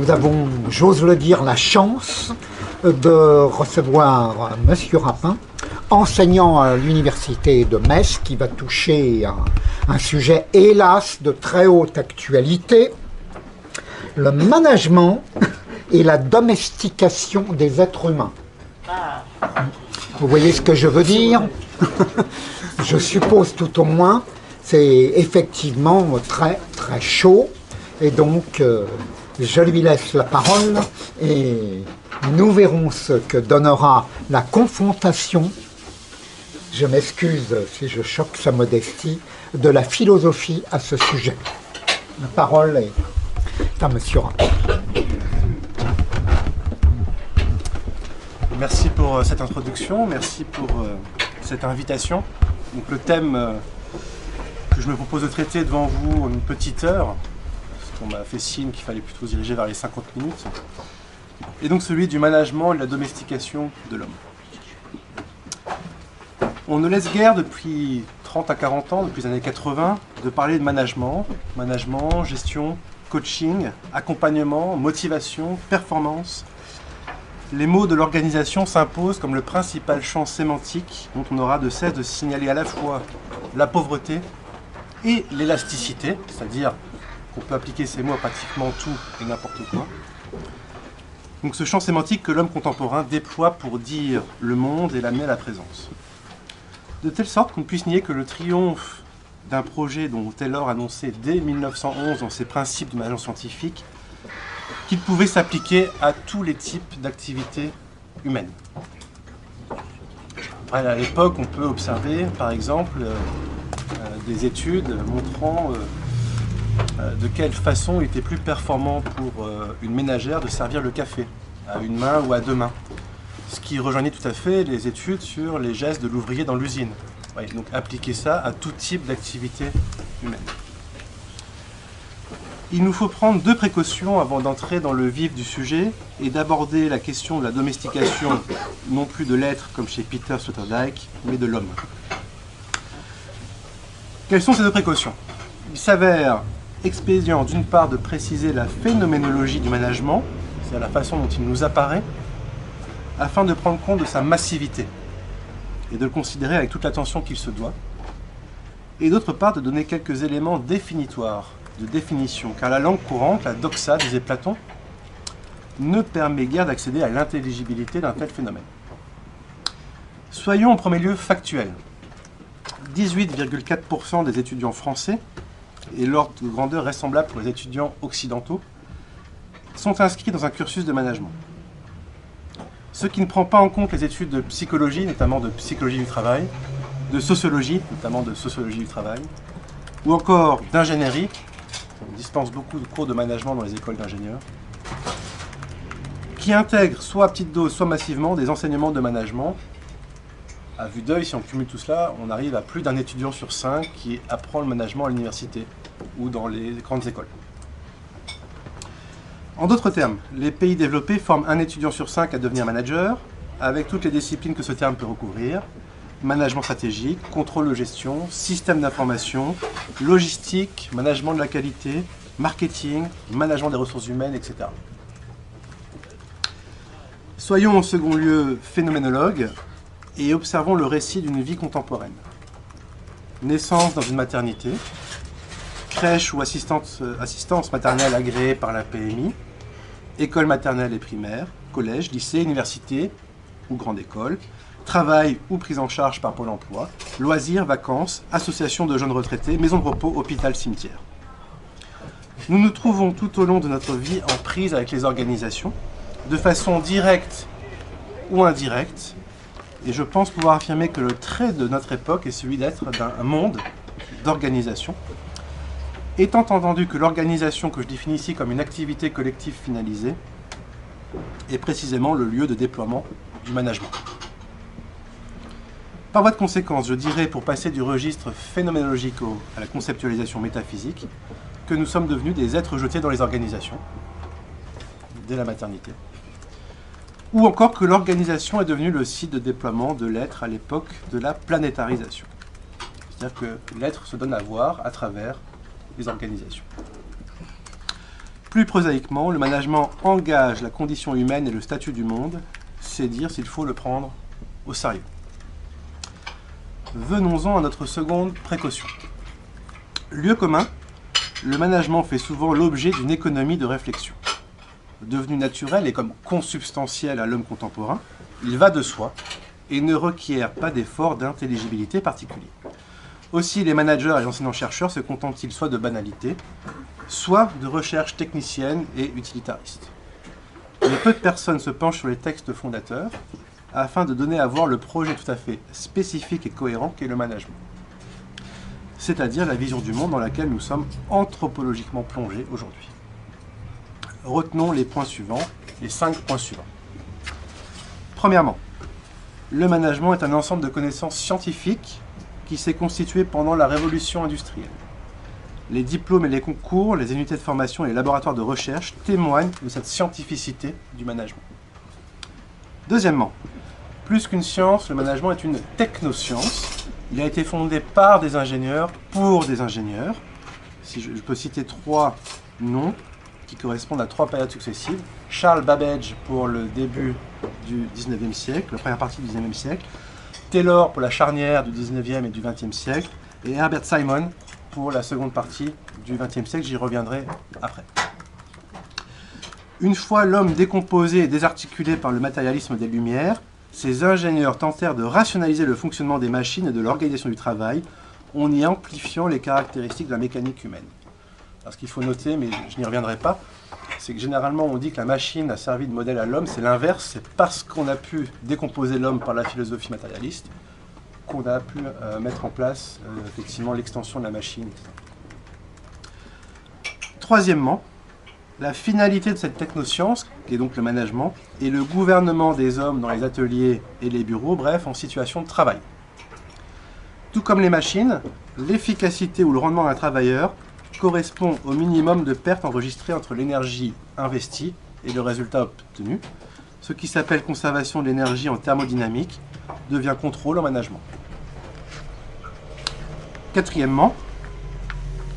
nous avons, j'ose le dire, la chance de recevoir Monsieur Rapin, enseignant à l'université de Metz, qui va toucher un sujet, hélas, de très haute actualité, le management et la domestication des êtres humains. Vous voyez ce que je veux dire? Je suppose tout au moins, c'est effectivement très très chaud, et donc je lui laisse la parole et nous verrons ce que donnera la confrontation, je m'excuse si je choque sa modestie, de la philosophie à ce sujet. La parole est à Monsieur Rapin. Merci pour cette introduction, merci pour cette invitation. Donc le thème que je me propose de traiter devant vous en une petite heure, parce qu'on m'a fait signe qu'il fallait plutôt se diriger vers les 50 minutes, est donc celui du management et de la domestication de l'homme. On ne laisse guère depuis 30 à 40 ans, depuis les années 80, de parler de management, gestion, coaching, accompagnement, motivation, performance. Les mots de l'organisation s'imposent comme le principal champ sémantique dont on n'aura de cesse de signaler à la fois la pauvreté et l'élasticité, c'est-à-dire qu'on peut appliquer ces mots à pratiquement tout et n'importe quoi. Donc ce champ sémantique que l'homme contemporain déploie pour dire le monde et l'amener à la présence. De telle sorte qu'on puisse nier que le triomphe d'un projet dont Taylor annonçait dès 1911 dans ses principes de management scientifique qu'il pouvait s'appliquer à tous les types d'activités humaines. À l'époque, on peut observer, par exemple, des études montrant de quelle façon il était plus performant pour une ménagère de servir le café, à une main ou à deux mains. Ce qui rejoignait tout à fait les études sur les gestes de l'ouvrier dans l'usine. Ouais, donc appliquer ça à tout type d'activité humaine. Il nous faut prendre deux précautions avant d'entrer dans le vif du sujet et d'aborder la question de la domestication, non plus de l'être comme chez Peter Sloterdijk, mais de l'homme. Quelles sont ces deux précautions? Il s'avère expédient d'une part de préciser la phénoménologie du management, c'est-à-dire la façon dont il nous apparaît, afin de prendre compte de sa massivité et de le considérer avec toute l'attention qu'il se doit, et d'autre part de donner quelques éléments définitoires, de définition, car la langue courante, la doxa, disait Platon, ne permet guère d'accéder à l'intelligibilité d'un tel phénomène. Soyons en premier lieu factuels. 18,4% des étudiants français, et l'ordre de grandeur est semblable pour les étudiants occidentaux, sont inscrits dans un cursus de management. Ce qui ne prend pas en compte les études de psychologie, notamment de psychologie du travail, de sociologie, notamment de sociologie du travail, ou encore d'ingénierie. On dispense beaucoup de cours de management dans les écoles d'ingénieurs, qui intègrent soit à petite dose, soit massivement des enseignements de management. À vue d'œil, si on cumule tout cela, on arrive à plus d'un étudiant sur 5 qui apprend le management à l'université ou dans les grandes écoles. En d'autres termes, les pays développés forment un étudiant sur 5 à devenir manager, avec toutes les disciplines que ce terme peut recouvrir: management stratégique, contrôle de gestion, système d'information, logistique, management de la qualité, marketing, management des ressources humaines, etc. Soyons en second lieu phénoménologues et observons le récit d'une vie contemporaine. Naissance dans une maternité, crèche ou assistance maternelle agréée par la PMI, école maternelle et primaire, collège, lycée, université ou grande école, travail ou prise en charge par Pôle emploi, loisirs, vacances, association de jeunes retraités, maison de repos, hôpital, cimetière. Nous nous trouvons tout au long de notre vie en prise avec les organisations, de façon directe ou indirecte, et je pense pouvoir affirmer que le trait de notre époque est celui d'être d'un monde d'organisation, étant entendu que l'organisation que je définis ici comme une activité collective finalisée est précisément le lieu de déploiement du management. Par voie de conséquence, je dirais, pour passer du registre phénoménologique à la conceptualisation métaphysique, que nous sommes devenus des êtres jetés dans les organisations, dès la maternité, ou encore que l'organisation est devenue le site de déploiement de l'être à l'époque de la planétarisation. C'est-à-dire que l'être se donne à voir à travers les organisations. Plus prosaïquement, le management engage la condition humaine et le statut du monde, c'est dire s'il faut le prendre au sérieux. Venons-en à notre seconde précaution. Lieu commun, le management fait souvent l'objet d'une économie de réflexion. Devenu naturel et comme consubstantiel à l'homme contemporain, il va de soi et ne requiert pas d'effort d'intelligibilité particulier. Aussi, les managers et les enseignants-chercheurs se contentent-ils soit de banalité, soit de recherche technicienne et utilitariste. Mais peu de personnes se penchent sur les textes fondateurs afin de donner à voir le projet tout à fait spécifique et cohérent qu'est le management. C'est-à-dire la vision du monde dans laquelle nous sommes anthropologiquement plongés aujourd'hui. Retenons les points suivants, les 5 points suivants. Premièrement, le management est un ensemble de connaissances scientifiques qui s'est constitué pendant la révolution industrielle. Les diplômes et les concours, les unités de formation et les laboratoires de recherche témoignent de cette scientificité du management. Deuxièmement, plus qu'une science, le management est une technoscience. Il a été fondé par des ingénieurs pour des ingénieurs. Si je peux citer 3 noms qui correspondent à 3 périodes successives. Charles Babbage pour le début du 19e siècle, la première partie du 19e siècle. Taylor pour la charnière du 19e et du 20e siècle. Et Herbert Simon pour la seconde partie du 20e siècle. J'y reviendrai après. Une fois l'homme décomposé et désarticulé par le matérialisme des Lumières, ces ingénieurs tentèrent de rationaliser le fonctionnement des machines et de l'organisation du travail en y amplifiant les caractéristiques de la mécanique humaine. Alors, ce qu'il faut noter, mais je n'y reviendrai pas, c'est que généralement on dit que la machine a servi de modèle à l'homme, c'est l'inverse, c'est parce qu'on a pu décomposer l'homme par la philosophie matérialiste qu'on a pu mettre en place effectivement l'extension de la machine, etc. Troisièmement, la finalité de cette technoscience, qui est donc le management, est le gouvernement des hommes dans les ateliers et les bureaux, bref, en situation de travail. Tout comme les machines, l'efficacité ou le rendement d'un travailleur correspond au minimum de pertes enregistrées entre l'énergie investie et le résultat obtenu. Ce qui s'appelle conservation de l'énergie en thermodynamique devient contrôle en management. Quatrièmement,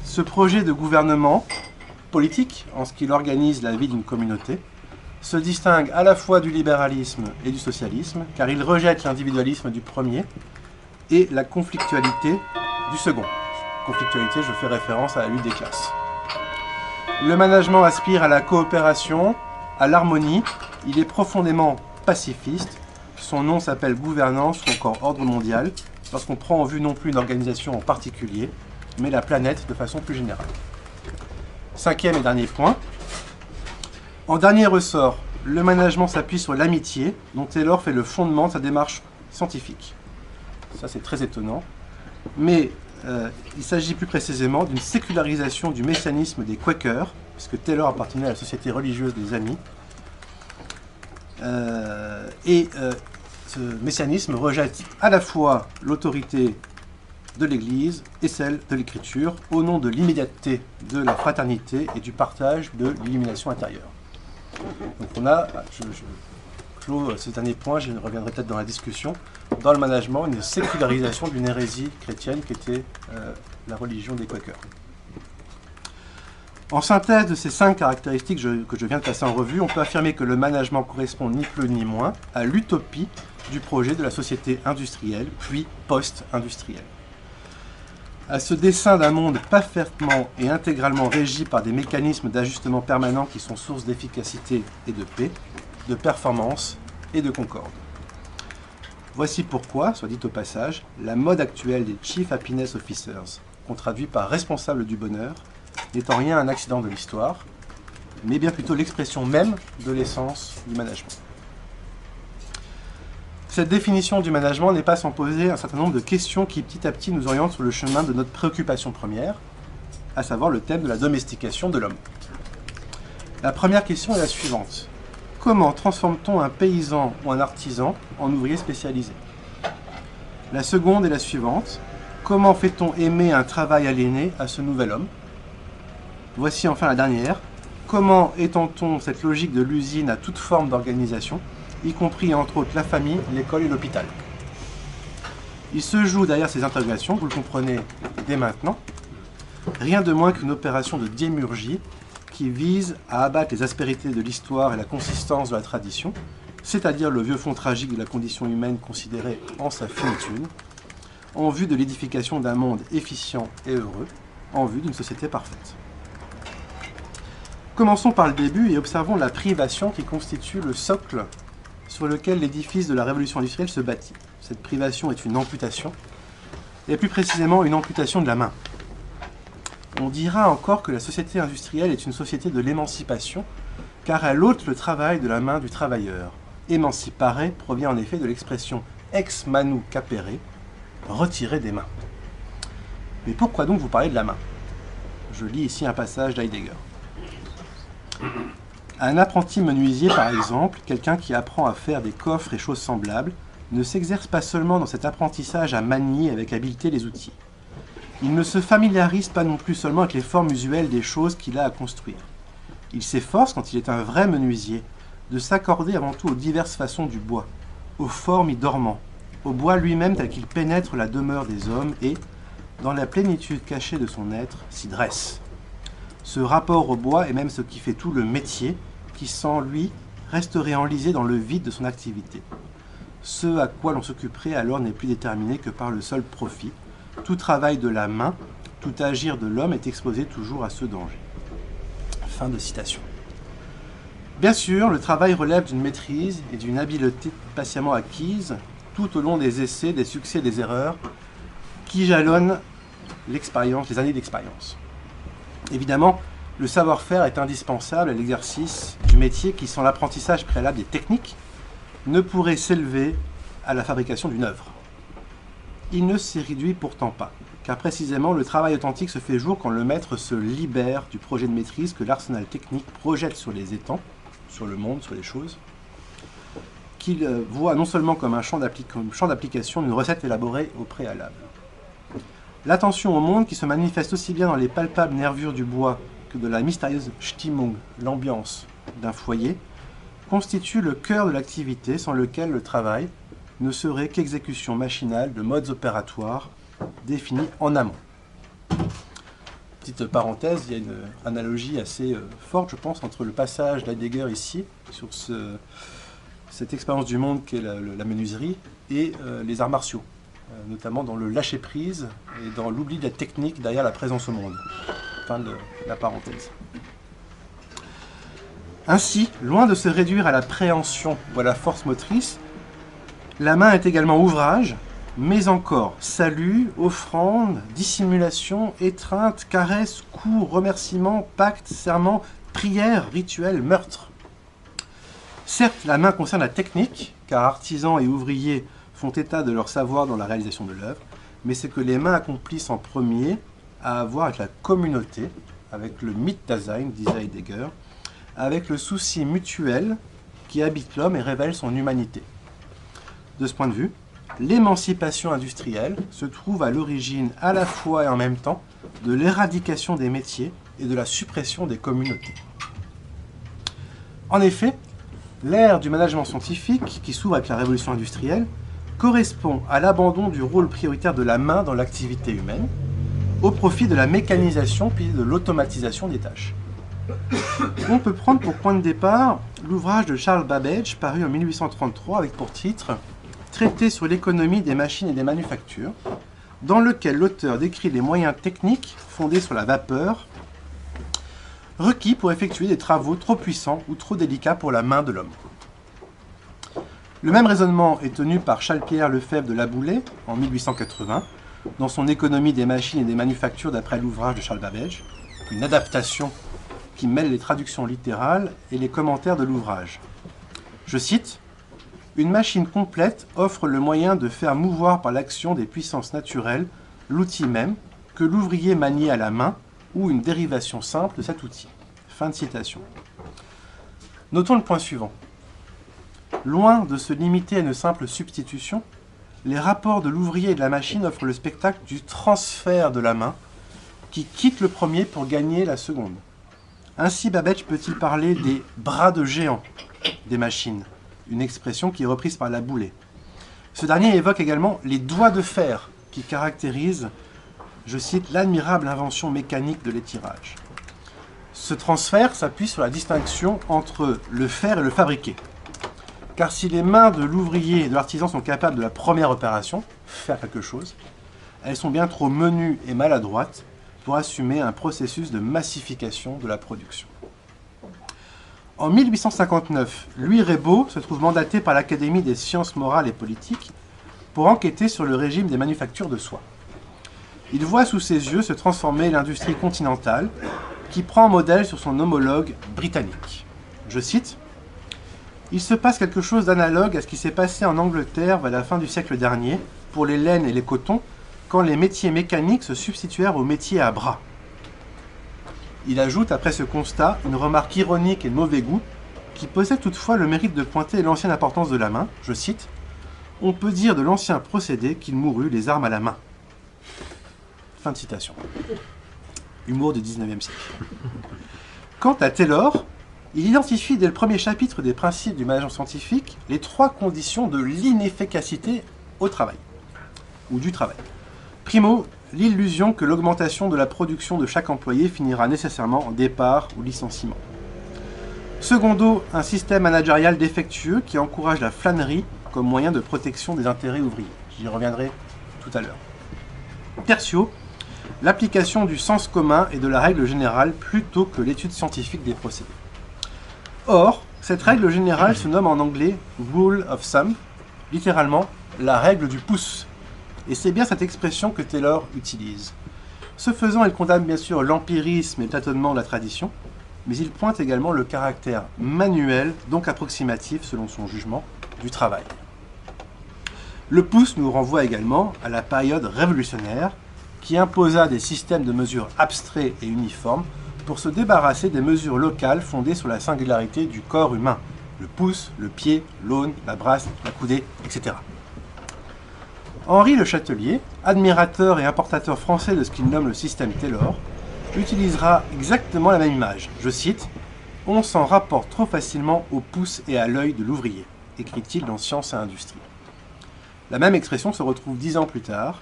ce projet de gouvernement politique, en ce qu'il organise la vie d'une communauté, se distingue à la fois du libéralisme et du socialisme, car il rejette l'individualisme du premier et la conflictualité du second. Conflictualité, je fais référence à la lutte des classes. Le management aspire à la coopération, à l'harmonie, il est profondément pacifiste, son nom s'appelle gouvernance ou encore ordre mondial, parce qu'on prend en vue non plus une organisation en particulier, mais la planète de façon plus générale. Cinquième et dernier point. En dernier ressort, le management s'appuie sur l'amitié, dont Taylor fait le fondement de sa démarche scientifique. Ça, c'est très étonnant. Mais il s'agit plus précisément d'une sécularisation du messianisme des Quakers, puisque Taylor appartenait à la société religieuse des Amis. Ce messianisme rejette à la fois l'autorité de l'Église et celle de l'Écriture, au nom de l'immédiateté de la fraternité et du partage de l'illumination intérieure. Donc on a, je clôt ce dernier point, je reviendrai peut-être dans la discussion, dans le management, une sécularisation d'une hérésie chrétienne qui était la religion des Quakers. En synthèse de ces 5 caractéristiques que je viens de passer en revue, on peut affirmer que le management correspond ni plus ni moins à l'utopie du projet de la société industrielle, puis post-industrielle. À ce dessin d'un monde parfaitement et intégralement régi par des mécanismes d'ajustement permanents qui sont source d'efficacité et de paix, de performance et de concorde. Voici pourquoi, soit dit au passage, la mode actuelle des Chief Happiness Officers, qu'on traduit par responsable du bonheur, n'est en rien un accident de l'histoire, mais bien plutôt l'expression même de l'essence du management. Cette définition du management n'est pas sans poser un certain nombre de questions qui petit à petit nous orientent sur le chemin de notre préoccupation première, à savoir le thème de la domestication de l'homme. La première question est la suivante. Comment transforme-t-on un paysan ou un artisan en ouvrier spécialisé? La seconde est la suivante. Comment fait-on aimer un travail aliéné à ce nouvel homme? Voici enfin la dernière. Comment étend-on cette logique de l'usine à toute forme d'organisation, y compris entre autres la famille, l'école et l'hôpital? Il se joue derrière ces interrogations, vous le comprenez dès maintenant, rien de moins qu'une opération de démiurgie qui vise à abattre les aspérités de l'histoire et la consistance de la tradition, c'est-à-dire le vieux fond tragique de la condition humaine considérée en sa finitude, en vue de l'édification d'un monde efficient et heureux, en vue d'une société parfaite. Commençons par le début et observons la privation qui constitue le socle sur lequel l'édifice de la révolution industrielle se bâtit. Cette privation est une amputation, et plus précisément une amputation de la main. On dira encore que la société industrielle est une société de l'émancipation, car elle ôte le travail de la main du travailleur. Emancipare provient en effet de l'expression ex manu capere, retirer des mains. Mais pourquoi donc vous parlez de la main? Je lis ici un passage d'Heidegger. Un apprenti menuisier, par exemple, quelqu'un qui apprend à faire des coffres et choses semblables, ne s'exerce pas seulement dans cet apprentissage à manier avec habileté les outils. Il ne se familiarise pas non plus seulement avec les formes usuelles des choses qu'il a à construire. Il s'efforce, quand il est un vrai menuisier, de s'accorder avant tout aux diverses façons du bois, aux formes y dormant, au bois lui-même tel qu'il pénètre la demeure des hommes et, dans la plénitude cachée de son être, s'y dresse. Ce rapport au bois est même ce qui fait tout le métier, qui sans lui resterait enlisé dans le vide de son activité. Ce à quoi l'on s'occuperait alors n'est plus déterminé que par le seul profit. Tout travail de la main, tout agir de l'homme est exposé toujours à ce danger. Fin de citation. Bien sûr, le travail relève d'une maîtrise et d'une habileté patiemment acquise tout au long des essais, des succès et des erreurs qui jalonnent l'expérience, les années d'expérience. Évidemment, le savoir-faire est indispensable à l'exercice du métier qui, sans l'apprentissage préalable des techniques, ne pourrait s'élever à la fabrication d'une œuvre. Il ne s'y réduit pourtant pas, car précisément le travail authentique se fait jour quand le maître se libère du projet de maîtrise que l'arsenal technique projette sur les étangs, sur le monde, sur les choses, qu'il voit non seulement comme un champ d'application d'une recette élaborée au préalable. L'attention au monde, qui se manifeste aussi bien dans les palpables nervures du bois que de la mystérieuse Stimmung, l'ambiance d'un foyer, constitue le cœur de l'activité sans lequel le travail ne serait qu'exécution machinale de modes opératoires définis en amont. Petite parenthèse, il y a une analogie assez forte, je pense, entre le passage d'Heidegger ici, sur cette expérience du monde qu'est la menuiserie, et les arts martiaux, notamment dans le lâcher-prise et dans l'oubli de la technique derrière la présence au monde. Fin de la parenthèse. Ainsi, loin de se réduire à la préhension ou à la force motrice, la main est également ouvrage, mais encore salut, offrande, dissimulation, étreinte, caresse, coup, remerciement, pacte, serment, prière, rituel, meurtre. Certes, la main concerne la technique, car artisans et ouvriers font état de leur savoir dans la réalisation de l'œuvre, mais c'est que les mains accomplissent en premier à avoir avec la communauté, avec le Mitdasein, disait Heidegger, avec le souci mutuel qui habite l'homme et révèle son humanité. De ce point de vue, l'émancipation industrielle se trouve à l'origine à la fois et en même temps de l'éradication des métiers et de la suppression des communautés. En effet, l'ère du management scientifique, qui s'ouvre avec la révolution industrielle, correspond à l'abandon du rôle prioritaire de la main dans l'activité humaine, au profit de la mécanisation puis de l'automatisation des tâches. On peut prendre pour point de départ l'ouvrage de Charles Babbage, paru en 1833 avec pour titre « Traité sur l'économie des machines et des manufactures », dans lequel l'auteur décrit les moyens techniques fondés sur la vapeur requis pour effectuer des travaux trop puissants ou trop délicats pour la main de l'homme. Le même raisonnement est tenu par Charles-Pierre Lefebvre de Laboulaye en 1880 dans son Économie des machines et des manufactures d'après l'ouvrage de Charles Babbage, une adaptation qui mêle les traductions littérales et les commentaires de l'ouvrage. Je cite « Une machine complète offre le moyen de faire mouvoir par l'action des puissances naturelles l'outil même que l'ouvrier manie à la main ou une dérivation simple de cet outil. » Fin de citation. Notons le point suivant. Loin de se limiter à une simple substitution, les rapports de l'ouvrier et de la machine offrent le spectacle du transfert de la main qui quitte le premier pour gagner la seconde. Ainsi, Babbage peut-il parler des « bras de géant » des machines, une expression qui est reprise par Laboulaye. Ce dernier évoque également les doigts de fer qui caractérisent, je cite, l'admirable invention mécanique de l'étirage. Ce transfert s'appuie sur la distinction entre le faire et le fabriquer. Car si les mains de l'ouvrier et de l'artisan sont capables de la première opération, faire quelque chose, elles sont bien trop menues et maladroites pour assumer un processus de massification de la production. En 1859, Louis Ribot se trouve mandaté par l'Académie des sciences morales et politiques pour enquêter sur le régime des manufactures de soie. Il voit sous ses yeux se transformer l'industrie continentale qui prend modèle sur son homologue britannique. Je cite, « Il se passe quelque chose d'analogue à ce qui s'est passé en Angleterre vers la fin du siècle dernier pour les laines et les cotons, quand les métiers mécaniques se substituèrent aux métiers à bras. » Il ajoute, après ce constat, une remarque ironique et de mauvais goût, qui possède toutefois le mérite de pointer l'ancienne importance de la main. Je cite, « On peut dire de l'ancien procédé qu'il mourut les armes à la main. » Fin de citation. Humour du 19e siècle. Quant à Taylor, il identifie dès le premier chapitre des principes du management scientifique les 3 conditions de l'inefficacité au travail, ou du travail. Primo, l'illusion que l'augmentation de la production de chaque employé finira nécessairement en départ ou licenciement. Secondo, un système managérial défectueux qui encourage la flânerie comme moyen de protection des intérêts ouvriers. J'y reviendrai tout à l'heure. Tertio, l'application du sens commun et de la règle générale plutôt que l'étude scientifique des procédés. Or, cette règle générale se nomme en anglais « rule of thumb », littéralement « la règle du pouce ». Et c'est bien cette expression que Taylor utilise. Ce faisant, il condamne bien sûr l'empirisme et le tâtonnement de la tradition, mais il pointe également le caractère manuel, donc approximatif selon son jugement, du travail. Le pouce nous renvoie également à la période révolutionnaire qui imposa des systèmes de mesures abstraits et uniformes pour se débarrasser des mesures locales fondées sur la singularité du corps humain, le pouce, le pied, l'aune, la brasse, la coudée, etc. Henri Le Chatelier, admirateur et importateur français de ce qu'il nomme le système Taylor, utilisera exactement la même image. Je cite, « On s'en rapporte trop facilement au pouce et à l'œil de l'ouvrier », écrit-il dans Science et Industrie. La même expression se retrouve 10 ans plus tard,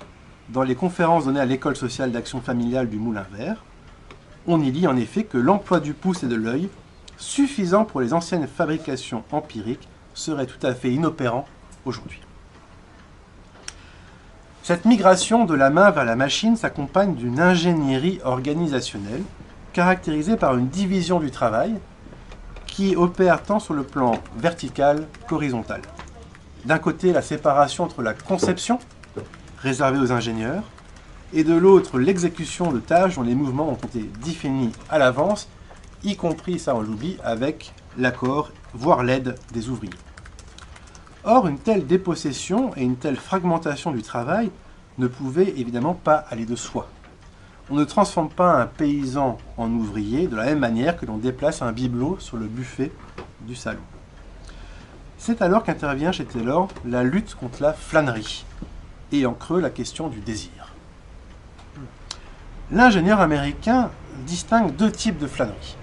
dans les conférences données à l'École sociale d'action familiale du Moulin-Vert. On y lit en effet que l'emploi du pouce et de l'œil, suffisant pour les anciennes fabrications empiriques, serait tout à fait inopérant aujourd'hui. Cette migration de la main vers la machine s'accompagne d'une ingénierie organisationnelle caractérisée par une division du travail qui opère tant sur le plan vertical qu'horizontal. D'un côté, la séparation entre la conception, réservée aux ingénieurs, et de l'autre, l'exécution de tâches dont les mouvements ont été définis à l'avance, y compris, ça on l'oublie, avec l'accord, voire l'aide des ouvriers. Or, une telle dépossession et une telle fragmentation du travail ne pouvaient évidemment pas aller de soi. On ne transforme pas un paysan en ouvrier de la même manière que l'on déplace un bibelot sur le buffet du salon. C'est alors qu'intervient chez Taylor la lutte contre la flânerie, et en creux la question du désir. L'ingénieur américain distingue 2 types de flânerie.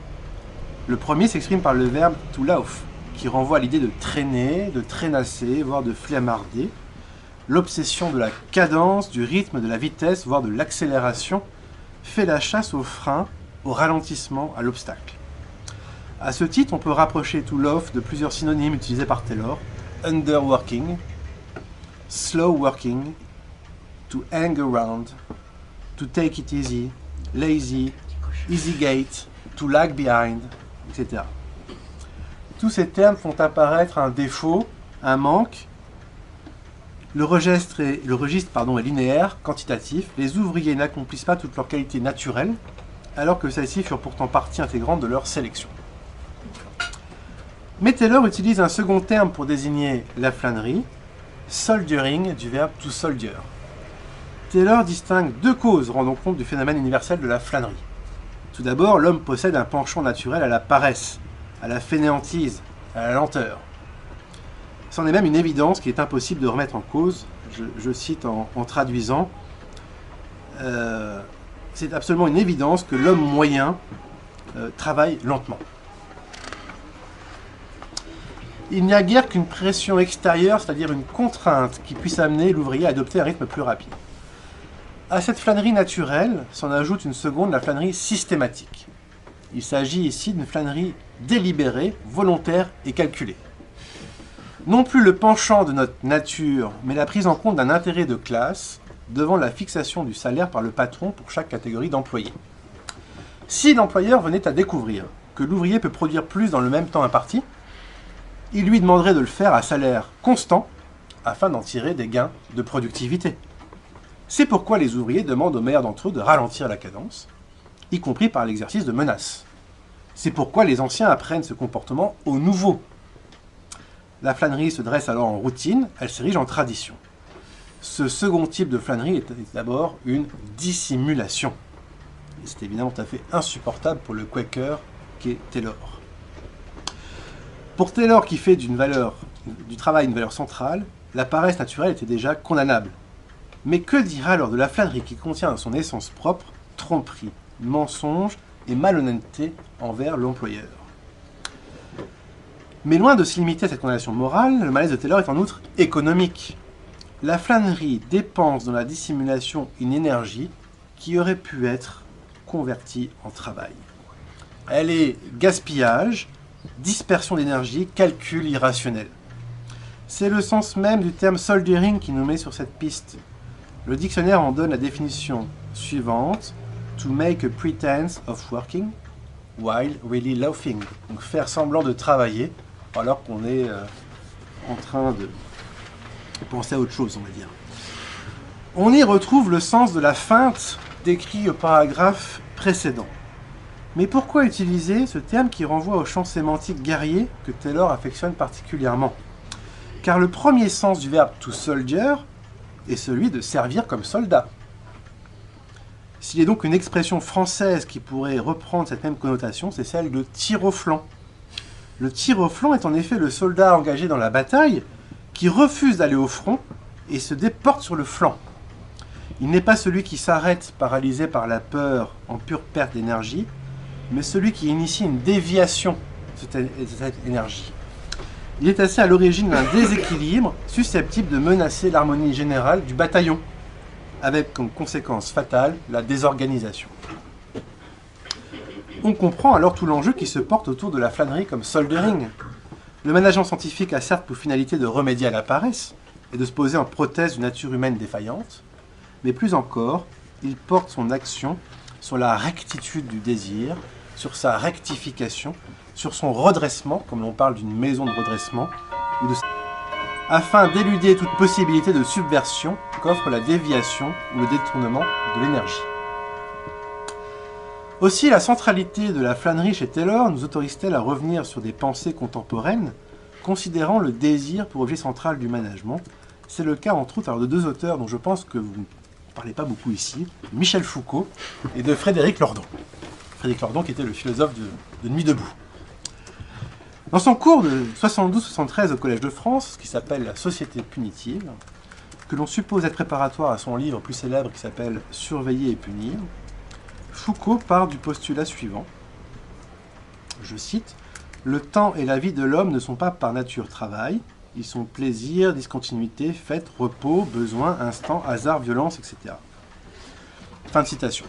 Le premier s'exprime par le verbe « to loaf », qui renvoie à l'idée de traîner, de traînasser, voire de flemmarder, l'obsession de la cadence, du rythme, de la vitesse, voire de l'accélération, fait la chasse au frein, au ralentissement, à l'obstacle. À ce titre, on peut rapprocher to loaf de plusieurs synonymes utilisés par Taylor: underworking, slow working, to hang around, to take it easy, lazy, easy gate, to lag behind, etc. Tous ces termes font apparaître un défaut, un manque. Le registre est linéaire, quantitatif. Les ouvriers n'accomplissent pas toutes leurs qualités naturelles, alors que celles-ci furent pourtant partie intégrante de leur sélection. Mais Taylor utilise un second terme pour désigner la flânerie, soldiering, du verbe to soldier. Taylor distingue 2 causes rendant compte du phénomène universel de la flânerie. Tout d'abord, l'homme possède un penchant naturel à la paresse, à la fainéantise, à la lenteur. C'en est même une évidence qui est impossible de remettre en cause. Je cite en traduisant, c'est absolument une évidence que l'homme moyen travaille lentement. Il n'y a guère qu'une pression extérieure, c'est-à-dire une contrainte, qui puisse amener l'ouvrier à adopter un rythme plus rapide. À cette flânerie naturelle s'en ajoute une seconde, la flânerie systématique. Il s'agit ici d'une flânerie délibérée, volontaire et calculée. Non plus le penchant de notre nature, mais la prise en compte d'un intérêt de classe devant la fixation du salaire par le patron pour chaque catégorie d'employés. Si l'employeur venait à découvrir que l'ouvrier peut produire plus dans le même temps imparti, il lui demanderait de le faire à salaire constant afin d'en tirer des gains de productivité. C'est pourquoi les ouvriers demandent aux meilleurs d'entre eux de ralentir la cadence, y compris par l'exercice de menaces. C'est pourquoi les anciens apprennent ce comportement aux nouveaux. La flânerie se dresse alors en routine, elle s'érige en tradition. Ce second type de flânerie est d'abord une dissimulation. Et c'est évidemment tout à fait insupportable pour le Quaker qu'est Taylor. Pour Taylor, qui fait du travail une valeur centrale, la paresse naturelle était déjà condamnable. Mais que dira alors de la flânerie qui contient dans son essence propre tromperie, mensonge et malhonnêteté envers l'employeur? Mais loin de se limiter à cette condamnation morale, le malaise de Taylor est en outre économique. La flânerie dépense dans la dissimulation une énergie qui aurait pu être convertie en travail. Elle est gaspillage, dispersion d'énergie, calcul irrationnel. C'est le sens même du terme soldering qui nous met sur cette piste. Le dictionnaire en donne la définition suivante: to make a pretense of working while really loafing. Donc faire semblant de travailler alors qu'on est en train de penser à autre chose, on va dire. On y retrouve le sens de la feinte décrit au paragraphe précédent. Mais pourquoi utiliser ce terme qui renvoie au champ sémantique guerrier que Taylor affectionne particulièrement? Car le premier sens du verbe to soldier est celui de servir comme soldat. S'il y a donc une expression française qui pourrait reprendre cette même connotation, c'est celle de tir au flanc. Le tir au flanc est en effet le soldat engagé dans la bataille qui refuse d'aller au front et se déporte sur le flanc. Il n'est pas celui qui s'arrête paralysé par la peur en pure perte d'énergie, mais celui qui initie une déviation de cette énergie. Il est assez à l'origine d'un déséquilibre susceptible de menacer l'harmonie générale du bataillon, avec comme conséquence fatale la désorganisation. On comprend alors tout l'enjeu qui se porte autour de la flânerie comme soldering. Le management scientifique a certes pour finalité de remédier à la paresse et de se poser en prothèse d'une nature humaine défaillante, mais plus encore, il porte son action sur la rectitude du désir, sur sa rectification, sur son redressement, comme l'on parle d'une maison de redressement, afin d'éluder toute possibilité de subversion qu'offre la déviation ou le détournement de l'énergie. Aussi, la centralité de la flânerie chez Taylor nous autorise-t-elle à revenir sur des pensées contemporaines, considérant le désir pour objet central du management. C'est le cas entre autres de deux auteurs dont je pense que vous ne parlez pas beaucoup ici, Michel Foucault et de Frédéric Lordon. Frédéric Lordon qui était le philosophe de Nuit debout. Dans son cours de 72-73 au Collège de France, qui s'appelle La société punitive, que l'on suppose être préparatoire à son livre plus célèbre qui s'appelle Surveiller et punir, Foucault part du postulat suivant, je cite, « Le temps et la vie de l'homme ne sont pas par nature travail, ils sont plaisir, discontinuité, fête, repos, besoin, instant, hasard, violence, etc. » Fin de citation.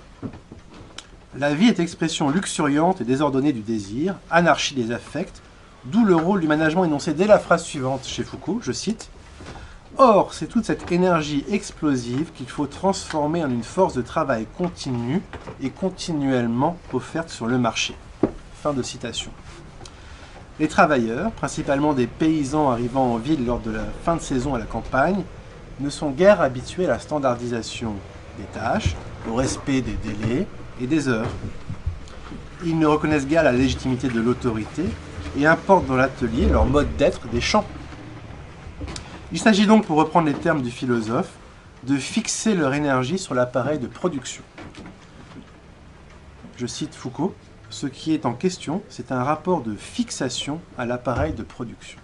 La vie est expression luxuriante et désordonnée du désir, anarchie des affects, d'où le rôle du management énoncé dès la phrase suivante chez Foucault, je cite, « Or, c'est toute cette énergie explosive qu'il faut transformer en une force de travail continue et continuellement offerte sur le marché. » Fin de citation. Les travailleurs, principalement des paysans arrivant en ville lors de la fin de saison à la campagne, ne sont guère habitués à la standardisation des tâches, au respect des délais et des heures. Ils ne reconnaissent guère la légitimité de l'autorité et importent dans l'atelier leur mode d'être des champs. Il s'agit donc, pour reprendre les termes du philosophe, de fixer leur énergie sur l'appareil de production. Je cite Foucault, « Ce qui est en question, c'est un rapport de fixation à l'appareil de production. »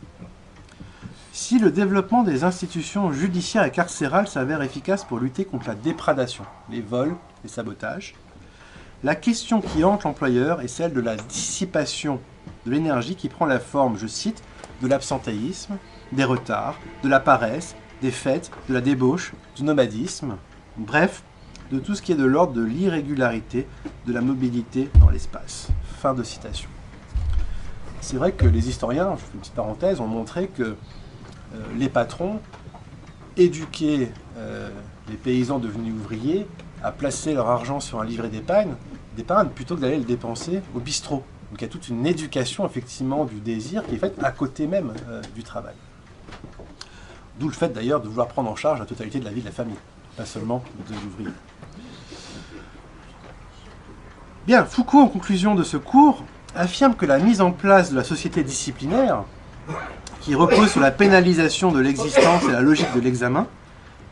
Si le développement des institutions judiciaires et carcérales s'avère efficace pour lutter contre la déprédation, les vols, les sabotages, la question qui hante l'employeur est celle de la dissipation de l'énergie qui prend la forme, je cite, de l'absentéisme, des retards, de la paresse, des fêtes, de la débauche, du nomadisme, bref, de tout ce qui est de l'ordre de l'irrégularité de la mobilité dans l'espace. Fin de citation. C'est vrai que les historiens, je fais une petite parenthèse, ont montré que les patrons éduquaient les paysans devenus ouvriers à placer leur argent sur un livret d'épargne plutôt que d'aller le dépenser au bistrot. Donc il y a toute une éducation effectivement du désir qui est faite à côté même du travail. D'où le fait d'ailleurs de vouloir prendre en charge la totalité de la vie de la famille, pas seulement de l'ouvrier. Bien, Foucault, en conclusion de ce cours, affirme que la mise en place de la société disciplinaire, qui repose sur la pénalisation de l'existence et la logique de l'examen,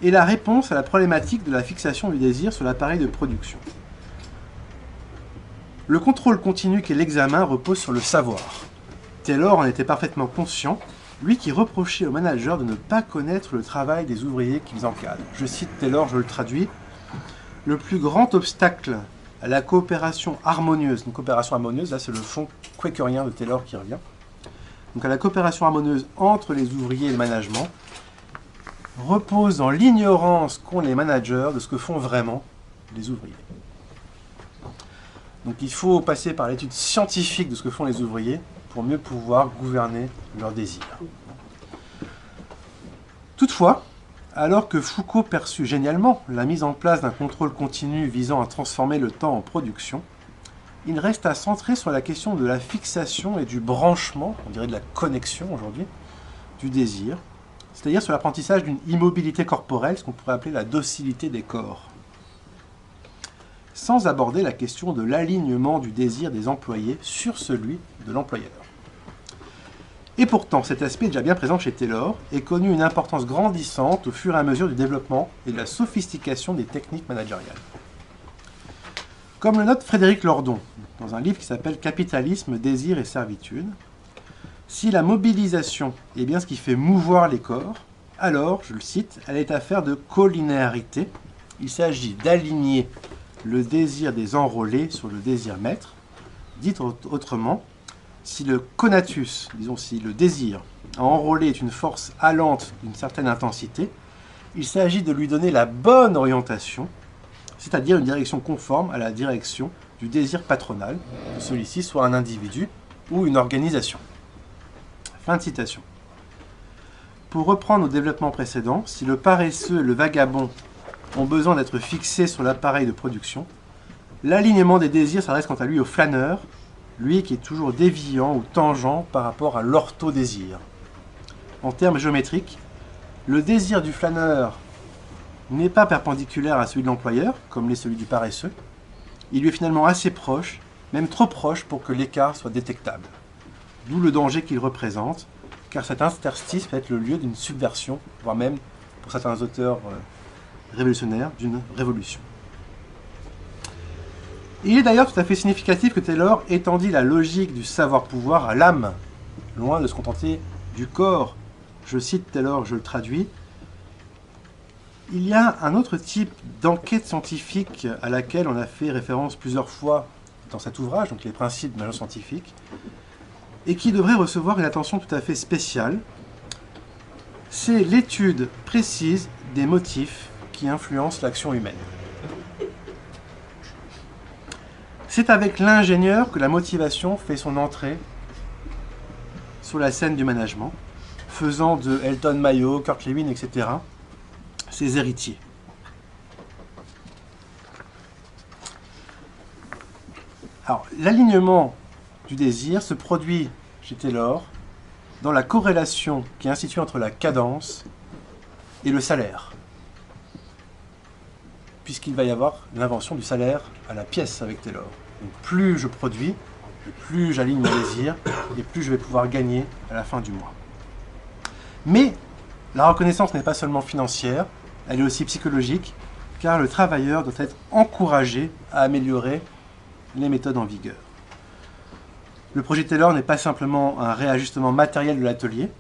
est la réponse à la problématique de la fixation du désir sur l'appareil de production. Le contrôle continu qu'est l'examen repose sur le savoir. Taylor en était parfaitement conscient, lui qui reprochait aux managers de ne pas connaître le travail des ouvriers qu'ils encadrent. Je cite Taylor, je le traduis. Le plus grand obstacle à la coopération harmonieuse, une coopération harmonieuse, là c'est le fond quakerien de Taylor qui revient, donc à la coopération harmonieuse entre les ouvriers et le management, repose dans l'ignorance qu'ont les managers de ce que font vraiment les ouvriers. Donc il faut passer par l'étude scientifique de ce que font les ouvriers pour mieux pouvoir gouverner leurs désirs. Toutefois, alors que Foucault perçut génialement la mise en place d'un contrôle continu visant à transformer le temps en production, il reste à centrer sur la question de la fixation et du branchement, on dirait de la connexion aujourd'hui, du désir, c'est-à-dire sur l'apprentissage d'une immobilité corporelle, ce qu'on pourrait appeler la docilité des corps, sans aborder la question de l'alignement du désir des employés sur celui de l'employeur. Et pourtant, cet aspect déjà bien présent chez Taylor est connu une importance grandissante au fur et à mesure du développement et de la sophistication des techniques managériales. Comme le note Frédéric Lordon dans un livre qui s'appelle « Capitalisme, désir et servitude », si la mobilisation est bien ce qui fait mouvoir les corps, alors, je le cite, elle est affaire de collinéarité. Il s'agit d'aligner le désir des enrôlés sur le désir maître. Dit autrement, si le conatus, disons si le désir à enrôler est une force allante d'une certaine intensité, il s'agit de lui donner la bonne orientation, c'est-à-dire une direction conforme à la direction du désir patronal, que celui-ci soit un individu ou une organisation. Fin de citation. Pour reprendre au développement précédent, si le paresseux et le vagabond ont besoin d'être fixés sur l'appareil de production, l'alignement des désirs s'adresse quant à lui au flâneur, lui qui est toujours déviant ou tangent par rapport à l'orthodésir. En termes géométriques, le désir du flâneur n'est pas perpendiculaire à celui de l'employeur, comme l'est celui du paresseux. Il lui est finalement assez proche, même trop proche pour que l'écart soit détectable. D'où le danger qu'il représente, car cet interstice peut être le lieu d'une subversion, voire même, pour certains auteurs révolutionnaires, d'une révolution. Il est d'ailleurs tout à fait significatif que Taylor étendit la logique du savoir-pouvoir à l'âme, loin de se contenter du corps. Je cite Taylor, je le traduis. Il y a un autre type d'enquête scientifique à laquelle on a fait référence plusieurs fois dans cet ouvrage, donc les principes de l'agence scientifique, et qui devrait recevoir une attention tout à fait spéciale. C'est l'étude précise des motifs qui influencent l'action humaine. C'est avec l'ingénieur que la motivation fait son entrée sur la scène du management, faisant de Elton Mayo, Kurt Lewin, etc. ses héritiers. Alors, l'alignement du désir se produit chez Taylor dans la corrélation qui est instituée entre la cadence et le salaire, puisqu'il va y avoir l'invention du salaire à la pièce avec Taylor. Donc plus je produis, plus j'aligne mon désir, et plus je vais pouvoir gagner à la fin du mois. Mais la reconnaissance n'est pas seulement financière, elle est aussi psychologique, car le travailleur doit être encouragé à améliorer les méthodes en vigueur. Le projet Taylor n'est pas simplement un réajustement matériel de l'atelier,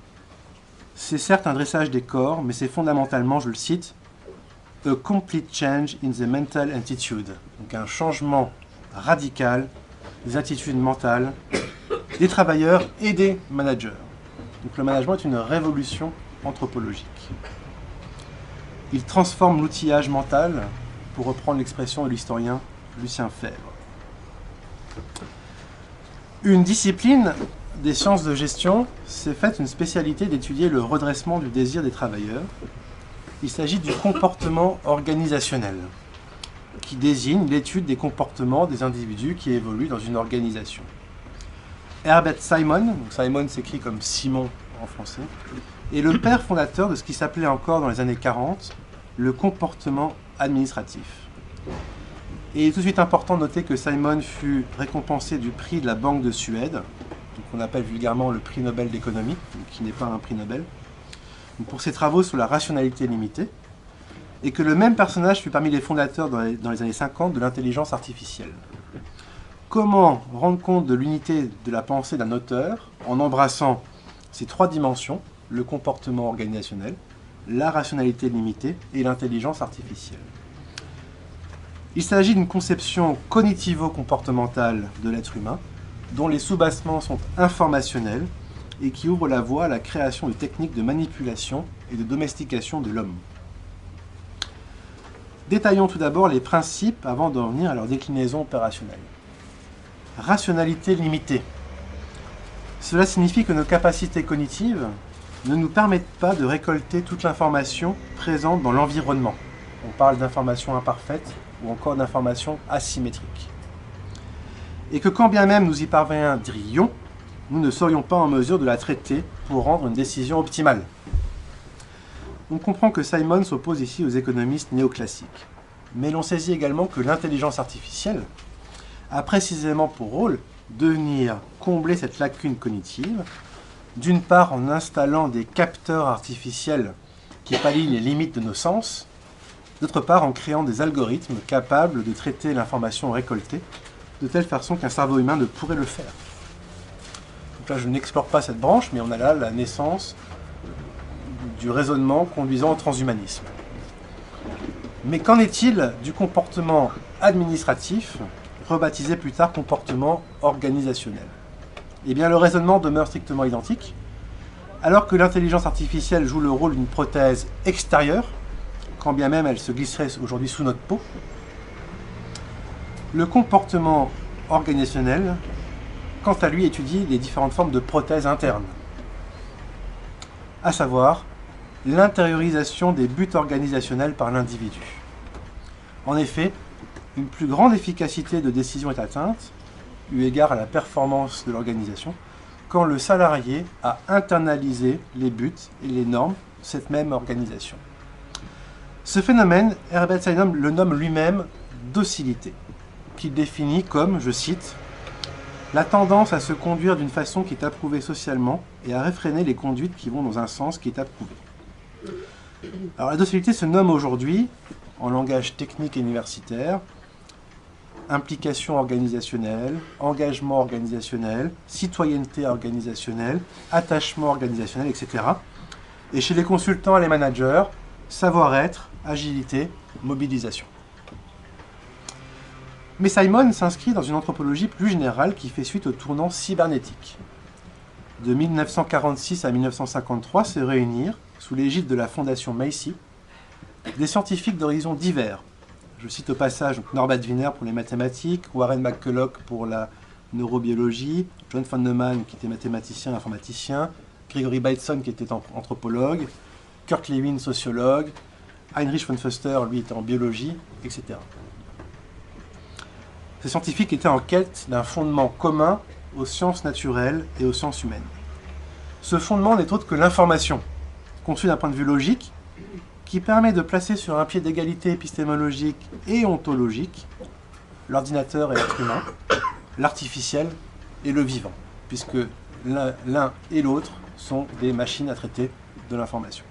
c'est certes un dressage des corps, mais c'est fondamentalement, je le cite, « a complete change in the mental attitude », donc un changement radical des attitudes mentales des travailleurs et des managers. Donc le management est une révolution anthropologique. Il transforme l'outillage mental, pour reprendre l'expression de l'historien Lucien Febvre. Une discipline des sciences de gestion s'est faite une spécialité d'étudier le redressement du désir des travailleurs. Il s'agit du comportement organisationnel, qui désigne l'étude des comportements des individus qui évoluent dans une organisation. Herbert Simon, donc Simon s'écrit comme Simon en français, est le père fondateur de ce qui s'appelait encore dans les années 40 le comportement administratif. Et il est tout de suite important de noter que Simon fut récompensé du prix de la Banque de Suède, qu'on appelle vulgairement le prix Nobel d'économie, qui n'est pas un prix Nobel, pour ses travaux sur la rationalité limitée, et que le même personnage fut parmi les fondateurs dans les années 50 de l'intelligence artificielle. Comment rendre compte de l'unité de la pensée d'un auteur en embrassant ces trois dimensions, le comportement organisationnel, la rationalité limitée et l'intelligence artificielle. Il s'agit d'une conception cognitivo-comportementale de l'être humain, dont les sous-bassements sont informationnels et qui ouvre la voie à la création de techniques de manipulation et de domestication de l'homme. Détaillons tout d'abord les principes avant d'en venir à leur déclinaison opérationnelle. Rationalité limitée. Cela signifie que nos capacités cognitives ne nous permettent pas de récolter toute l'information présente dans l'environnement. On parle d'informations imparfaites ou encore d'informations asymétriques. Et que quand bien même nous y parviendrions, nous ne serions pas en mesure de la traiter pour rendre une décision optimale. On comprend que Simon s'oppose ici aux économistes néoclassiques. Mais l'on saisit également que l'intelligence artificielle a précisément pour rôle de venir combler cette lacune cognitive, d'une part en installant des capteurs artificiels qui pallient les limites de nos sens, d'autre part en créant des algorithmes capables de traiter l'information récoltée de telle façon qu'un cerveau humain ne pourrait le faire. Donc là, je n'explore pas cette branche, mais on a là la naissance du raisonnement conduisant au transhumanisme. Mais qu'en est-il du comportement administratif, rebaptisé plus tard comportement organisationnel? Eh bien, le raisonnement demeure strictement identique, alors que l'intelligence artificielle joue le rôle d'une prothèse extérieure, quand bien même elle se glisserait aujourd'hui sous notre peau. Le comportement organisationnel, quant à lui, étudie les différentes formes de prothèses internes, à savoir l'intériorisation des buts organisationnels par l'individu. En effet, une plus grande efficacité de décision est atteinte, eu égard à la performance de l'organisation, quand le salarié a internalisé les buts et les normes de cette même organisation. Ce phénomène, Herbert Simon le nomme lui-même docilité, qu'il définit comme, je cite, « la tendance à se conduire d'une façon qui est approuvée socialement et à réfréner les conduites qui vont dans un sens qui est approuvé ». Alors la docilité se nomme aujourd'hui, en langage technique et universitaire, implication organisationnelle, engagement organisationnel, citoyenneté organisationnelle, attachement organisationnel, etc. Et chez les consultants et les managers, savoir-être, agilité, mobilisation. Mais Simon s'inscrit dans une anthropologie plus générale qui fait suite au tournant cybernétique. De 1946 à 1953 se réunirent, sous l'égide de la fondation Macy, des scientifiques d'horizons divers. Je cite au passage Norbert Wiener pour les mathématiques, Warren McCulloch pour la neurobiologie, John von Neumann qui était mathématicien et informaticien, Gregory Bateson qui était anthropologue, Kurt Lewin sociologue, Heinrich von Foster lui était en biologie, etc. Ces scientifiques étaient en quête d'un fondement commun aux sciences naturelles et aux sciences humaines. Ce fondement n'est autre que l'information, conçue d'un point de vue logique, qui permet de placer sur un pied d'égalité épistémologique et ontologique l'ordinateur et l'être humain, l'artificiel et le vivant, puisque l'un et l'autre sont des machines à traiter de l'information.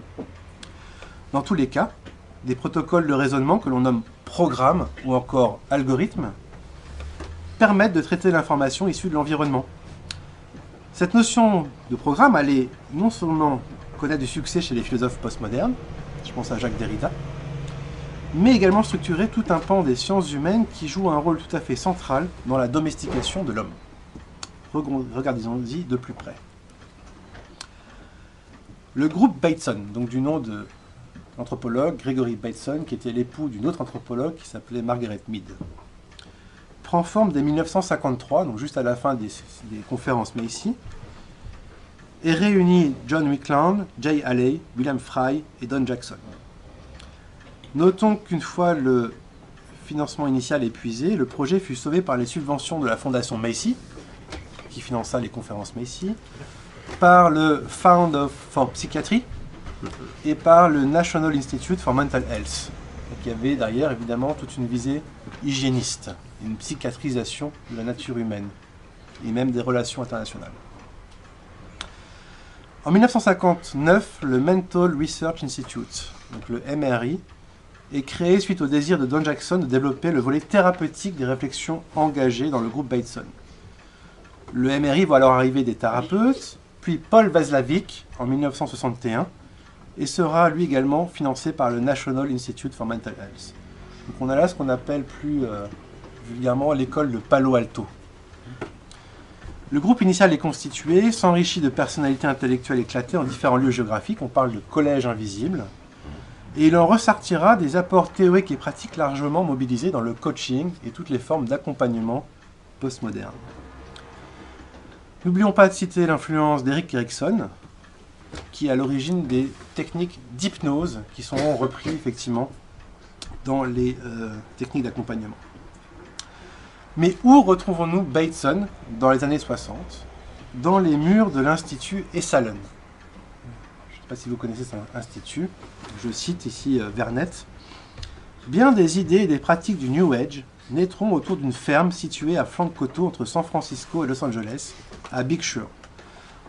Dans tous les cas, des protocoles de raisonnement que l'on nomme programmes ou encore algorithmes permettent de traiter l'information issue de l'environnement. Cette notion de programme allait non seulement connaître du succès chez les philosophes postmodernes, je pense à Jacques Derrida, mais également structurer tout un pan des sciences humaines qui jouent un rôle tout à fait central dans la domestication de l'homme. Regardons-y de plus près. Le groupe Bateson, donc du nom de l'anthropologue Gregory Bateson, qui était l'époux d'une autre anthropologue qui s'appelait Margaret Mead, prend forme dès 1953, donc juste à la fin des conférences Macy, et réunit John Wickland, Jay Haley, William Fry et Don Jackson. Notons qu'une fois le financement initial épuisé, le projet fut sauvé par les subventions de la fondation Macy, qui finança les conférences Macy, par le Fund for Psychiatry et par le National Institute for Mental Health. Donc, il y avait derrière évidemment toute une visée hygiéniste, une psychiatrisation de la nature humaine et même des relations internationales. En 1959, le Mental Research Institute, donc le MRI, est créé suite au désir de Don Jackson de développer le volet thérapeutique des réflexions engagées dans le groupe Bateson. Le MRI voit alors arriver des thérapeutes, puis Paul Watzlawick en 1961, et sera lui également financé par le National Institute for Mental Health. Donc on a là ce qu'on appelle plus vulgairement l'école de Palo Alto. Le groupe initial est constitué, s'enrichit de personnalités intellectuelles éclatées en différents lieux géographiques, on parle de collège invisible, et il en ressortira des apports théoriques et pratiques largement mobilisés dans le coaching et toutes les formes d'accompagnement postmoderne. N'oublions pas de citer l'influence d'Erik Erikson, qui est à l'origine des techniques d'hypnose qui seront reprises effectivement dans les techniques d'accompagnement. Mais où retrouvons-nous Bateson dans les années 60 ? Dans les murs de l'Institut Esalen. Je ne sais pas si vous connaissez cet institut. Je cite ici Vernet. Bien des idées et des pratiques du New Age naîtront autour d'une ferme située à flanc de coteau entre San Francisco et Los Angeles, à Big Sur,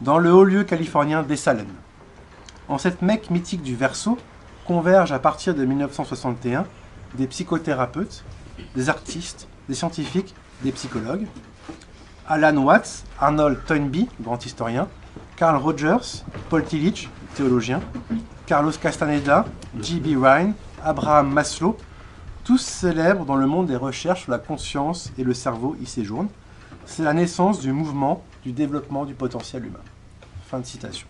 dans le haut lieu californien d'Esalen. En cette Mecque mythique du Verseau convergent à partir de 1961 des psychothérapeutes, des artistes, des scientifiques, des psychologues, Alan Watts, Arnold Toynbee, grand historien, Carl Rogers, Paul Tillich, théologien, Carlos Castaneda, J.B. Rhine, Abraham Maslow, tous célèbres dans le monde des recherches sur la conscience et le cerveau y séjournent. C'est la naissance du mouvement du développement du potentiel humain. Fin de citation.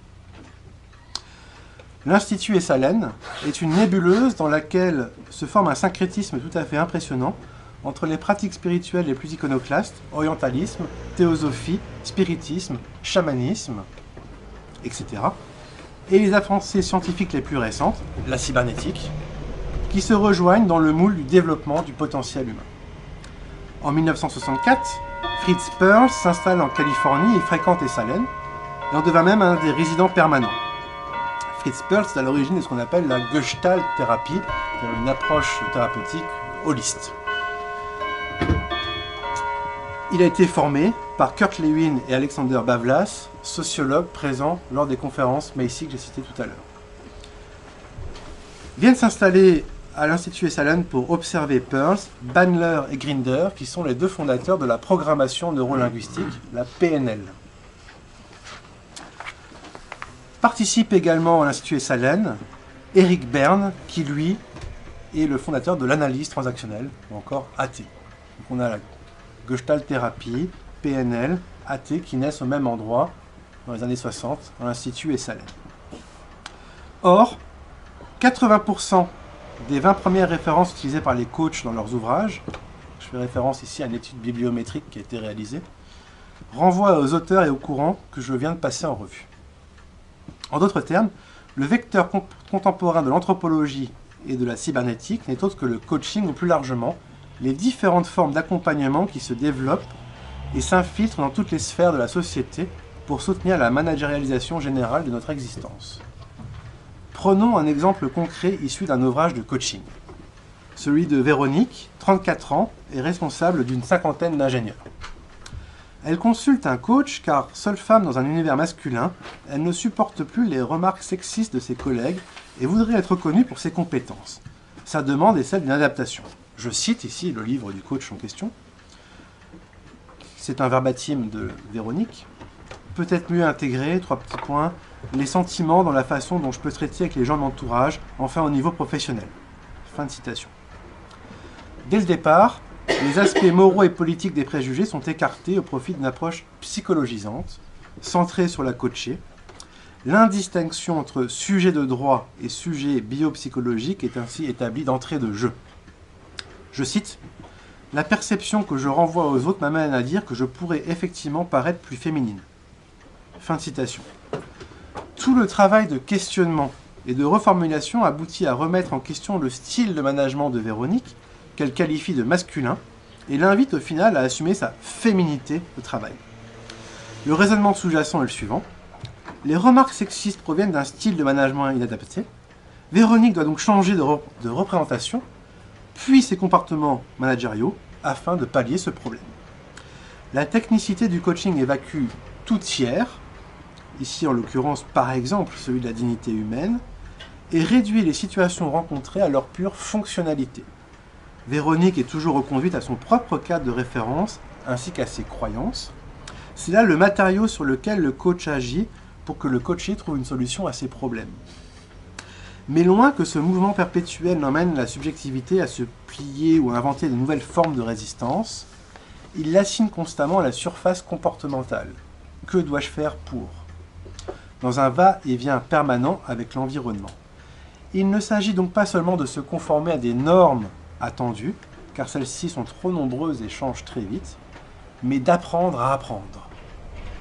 L'Institut Esalen est une nébuleuse dans laquelle se forme un syncrétisme tout à fait impressionnant entre les pratiques spirituelles les plus iconoclastes, orientalisme, théosophie, spiritisme, chamanisme, etc., et les avancées scientifiques les plus récentes, la cybernétique, qui se rejoignent dans le moule du développement du potentiel humain. En 1964, Fritz Perls s'installe en Californie et fréquente Esalen, et en devint même un des résidents permanents. Fritz Perls est à l'origine de ce qu'on appelle la Gestalt thérapie, c'est-à-dire une approche thérapeutique holiste. Il a été formé par Kurt Lewin et Alexander Bavlas, sociologues présents lors des conférences Macy que j'ai citées tout à l'heure. Viennent s'installer à l'Institut Esalen pour observer Perls, Bandler et Grinder, qui sont les deux fondateurs de la programmation neurolinguistique, la PNL. Participe également à l'Institut Esalen Eric Berne, qui lui est le fondateur de l'analyse transactionnelle, ou encore AT. Donc on a la Gestalt thérapie, PNL, AT qui naissent au même endroit dans les années 60 dans l'Institut Esalen. Or, 80% des 20 premières références utilisées par les coachs dans leurs ouvrages, je fais référence ici à une étude bibliométrique qui a été réalisée, renvoient aux auteurs et aux courants que je viens de passer en revue. En d'autres termes, le vecteur contemporain de l'anthropologie et de la cybernétique n'est autre que le coaching ou plus largement les différentes formes d'accompagnement qui se développent et s'infiltrent dans toutes les sphères de la société pour soutenir la managérialisation générale de notre existence. Prenons un exemple concret issu d'un ouvrage de coaching. Celui de Véronique, 34 ans, est responsable d'une cinquantaine d'ingénieurs. Elle consulte un coach car, seule femme dans un univers masculin, elle ne supporte plus les remarques sexistes de ses collègues et voudrait être reconnue pour ses compétences. Sa demande est celle d'une adaptation. Je cite ici le livre du coach en question. C'est un verbatim de Véronique. Peut-être mieux intégrer, 3 petits points, les sentiments dans la façon dont je peux traiter avec les gens de l'entourage, enfin au niveau professionnel. Fin de citation. Dès le départ, les aspects moraux et politiques des préjugés sont écartés au profit d'une approche psychologisante, centrée sur la coachée. L'indistinction entre sujet de droit et sujet biopsychologique est ainsi établie d'entrée de jeu. Je cite, La perception que je renvoie aux autres m'amène à dire que je pourrais effectivement paraître plus féminine. » Fin de citation. Tout le travail de questionnement et de reformulation aboutit à remettre en question le style de management de Véronique, qu'elle qualifie de masculin, et l'invite au final à assumer sa féminité au travail. Le raisonnement sous-jacent est le suivant. Les remarques sexistes proviennent d'un style de management inadapté. Véronique doit donc changer de représentation, puis ses comportements managériaux, afin de pallier ce problème. La technicité du coaching évacue tout tiers, ici en l'occurrence par exemple celui de la dignité humaine, et réduit les situations rencontrées à leur pure fonctionnalité. Véronique est toujours reconduite à son propre cadre de référence, ainsi qu'à ses croyances. C'est là le matériau sur lequel le coach agit pour que le coaché trouve une solution à ses problèmes. Mais loin que ce mouvement perpétuel n'emmène la subjectivité à se plier ou à inventer de nouvelles formes de résistance, il l'assigne constamment à la surface comportementale. Que dois-je faire pour ? Dans un va-et-vient permanent avec l'environnement. Il ne s'agit donc pas seulement de se conformer à des normes attendues, car celles-ci sont trop nombreuses et changent très vite, mais d'apprendre à apprendre,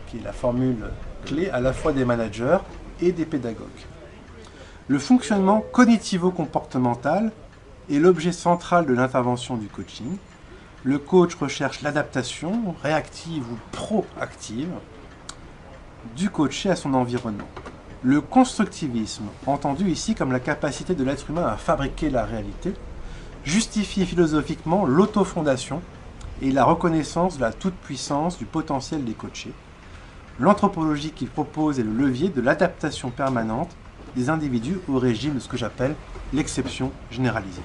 qui est la formule clé à la fois des managers et des pédagogues. Le fonctionnement cognitivo-comportemental est l'objet central de l'intervention du coaching. Le coach recherche l'adaptation, réactive ou proactive, du coaché à son environnement. Le constructivisme, entendu ici comme la capacité de l'être humain à fabriquer la réalité, justifie philosophiquement l'autofondation et la reconnaissance de la toute-puissance du potentiel des coachés. L'anthropologie qu'il propose est le levier de l'adaptation permanente des individus au régime de ce que j'appelle l'exception généralisée.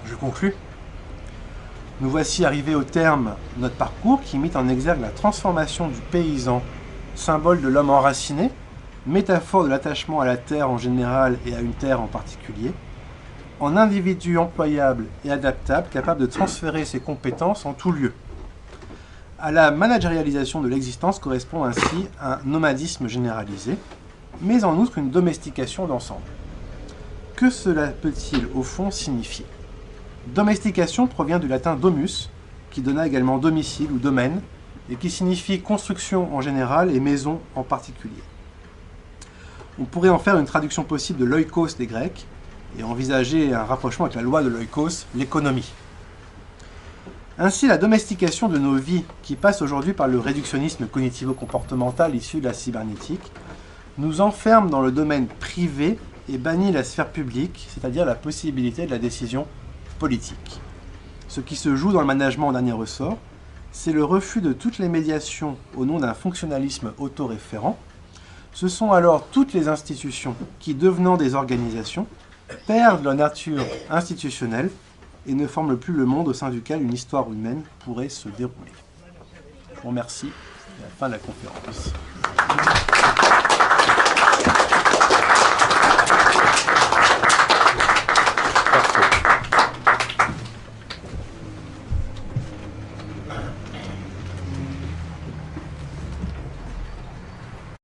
Je conclus. Nous voici arrivés au terme de notre parcours qui mit en exergue la transformation du paysan, symbole de l'homme enraciné, métaphore de l'attachement à la terre en général et à une terre en particulier, en individu employable et adaptable, capable de transférer ses compétences en tout lieu. À la managérialisation de l'existence correspond ainsi un nomadisme généralisé, mais en outre une domestication d'ensemble. Que cela peut-il au fond signifier ? Domestication provient du latin domus, qui donna également domicile ou domaine, et qui signifie construction en général et maison en particulier. On pourrait en faire une traduction possible de l'oikos des Grecs, et envisager un rapprochement avec la loi de l'oikos, l'économie. Ainsi, la domestication de nos vies, qui passe aujourd'hui par le réductionnisme cognitivo-comportemental issu de la cybernétique, nous enferme dans le domaine privé et bannit la sphère publique, c'est-à-dire la possibilité de la décision politique. Ce qui se joue dans le management en dernier ressort, c'est le refus de toutes les médiations au nom d'un fonctionnalisme autoréférent. Ce sont alors toutes les institutions qui, devenant des organisations, perdent leur nature institutionnelle et ne forment plus le monde au sein duquel une histoire humaine pourrait se dérouler. Je vous remercie. C'est la fin de la conférence.